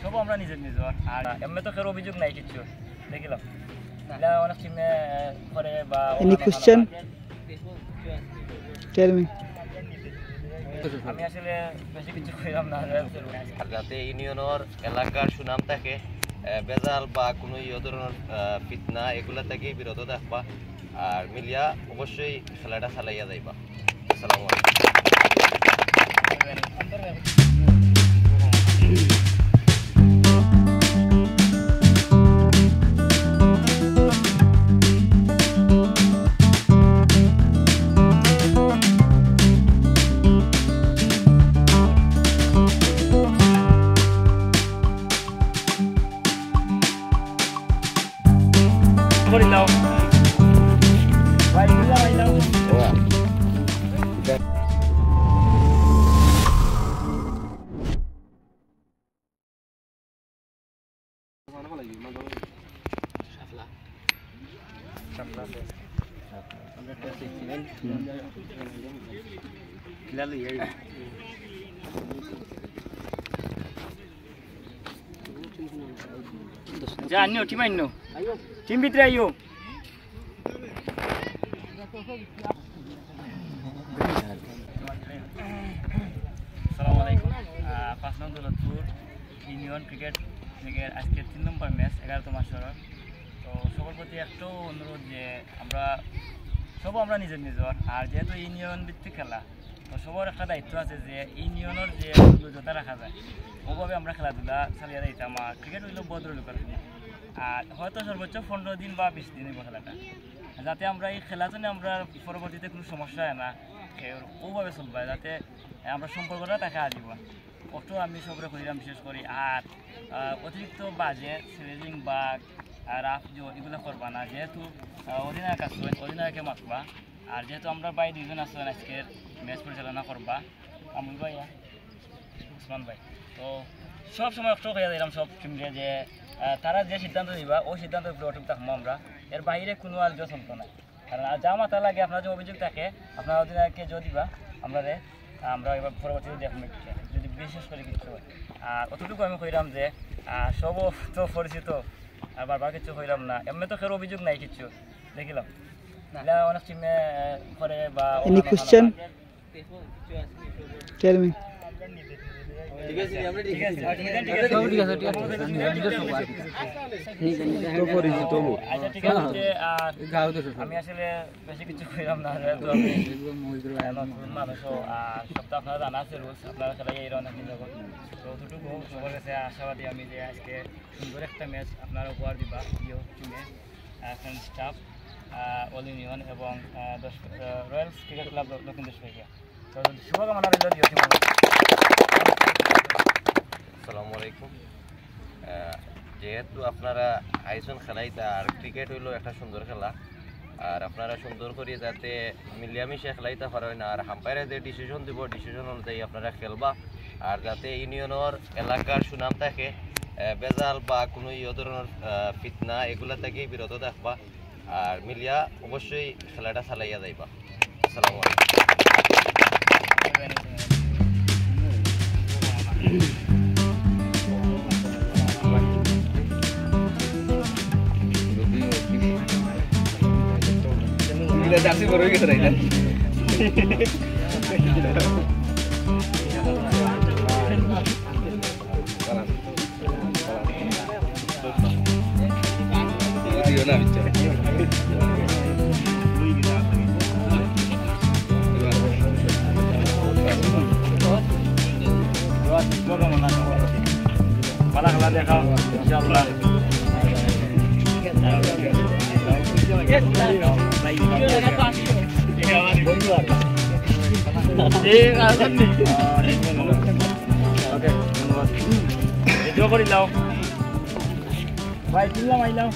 সব আমরা নিজের নিজের আর এমনি তো কারো অভিযোগ নাই কিছু দেখিলাম অনেক টিমে করে বা এনি কোশ্চেন টেল মি আমি আসলে বেশি কিছু কইলাম না যাতে ইউনিয়নের এলাকার সুনাম থাকে বেজাল বা কোনো ধরনের ফিতনা এগুলা থেকে বিরত থাকবা আর মিলিয়া অবশ্যই খেলাটা চালাইয়া যাইবা। আসসালামু আলাইকুম। Now. Right now. Jangan tim main no. Tim bitre ayo. Assalamualaikum. Pas nang Daulatpur union cricket লিগের আজকে 3 নম্বর ম্যাচ 11তম আসর। তো সবার প্রতি একটু অনুরোধ যে আমরা নিজের নিজের আর যেহেতু ইউনিয়ন ভিত্তিক খেলা তো সবার একটা দায়িত্ব আছে যে ইউনিয়নের যে যোগ্যতা রাখা যায় ওভাবে আমরা খেলাধুলা চালিয়ে দিতাম। আর ক্রিকেট হইল ভদ্রলোকের আর হয়তো সর্বোচ্চ 15 দিন বা 20 দিন হইব খেলাটা, যাতে আমরা এই খেলার জন্য আমরা পরবর্তীতে কোনো সমস্যা হয় না ওভাবে চলবে, যাতে আমরা সম্পর্কটা তাকে আসব অত আমি সবরে করিলাম বিশেষ করি। আর অতিরিক্ত বাজে সিরিজিং বা রাফ এগুলো করবা না, যেহেতু অধিনায়ক আসবেন অধিনায়কে মাতবা আর যেহেতু আমরা ভাই দুইজন আসবেন আজকের ম্যাচ পরিচালনা করবা আমুল ভাই উসমান ভাই। তো সব সময় অষ্ট হয়ে দিলাম সব টিমকে যে তারা যে সিদ্ধান্ত দিবা ওই সিদ্ধান্তের উপরে অটুক থাকবো আমরা, এর বাইরে কোনো আর চলতো না। কারণ যা মাথা লাগে আপনার যে অভিযোগ থাকে আপনার অধিনায়ককে জো দিবা আমরা এবার পরবর্তীতে দেখুন যদি বিশেষ করে কিছু হয়। আর অতটুকু আমি কইলাম যে সব তো পরিচিত আর বারবার কিছু কইলাম না, এমনি তো কারো অভিযোগ নাই কিছু দেখিলাম অনেক টিমে করে বা এনি কোশ্চেন টেল মি ঠিক আছে আমরা ঠিক আছে আমি আসলে বেশি কিছু কইলাম না, মানুষ সপ্তাহ আপনারা জানা আছে রুলস আপনারা খেলাই এই অনেক দিন যখন তো অতটুকু সবার কাছে আশাবাদী আমি যে আজকে সুন্দর একটা ম্যাচ আপনারা উপহার দিবা প্রিয় টিমে ফ্রেন্ড স্টাফ অল ইউনিয়ন এবং রয়্যালস ক্রিকেট ক্লাব দক্ষিণ দেশ থেকে। তো শুভকামনা রইল প্রিয় টিম। আসসালামু আলাইকুম। যেহেতু আপনারা আয়োজন খেলাইতে আর ক্রিকেট হইলো একটা সুন্দর খেলা আর আপনারা সুন্দর করে যাতে মিলিয়ামিশে খেলাইতে পারেন আর হাম্পায়ারে যে ডিসিশন দিব ডিসিশন অনুযায়ী আপনারা খেলবা আর যাতে ইউনিয়নের এলাকার সুনাম থাকে বেজাল বা কোনো ধরনের ফিতনা এগুলা থেকে বিরত থাকবা আর মিলিয়া অবশ্যই খেলাটা চালাইয়া যাইবা। আসসালামু আলাইকুম। Así por hoy que trae. Para que la deja, inshallah. Oke, itu kau di laut. Baik, ini lah main laut.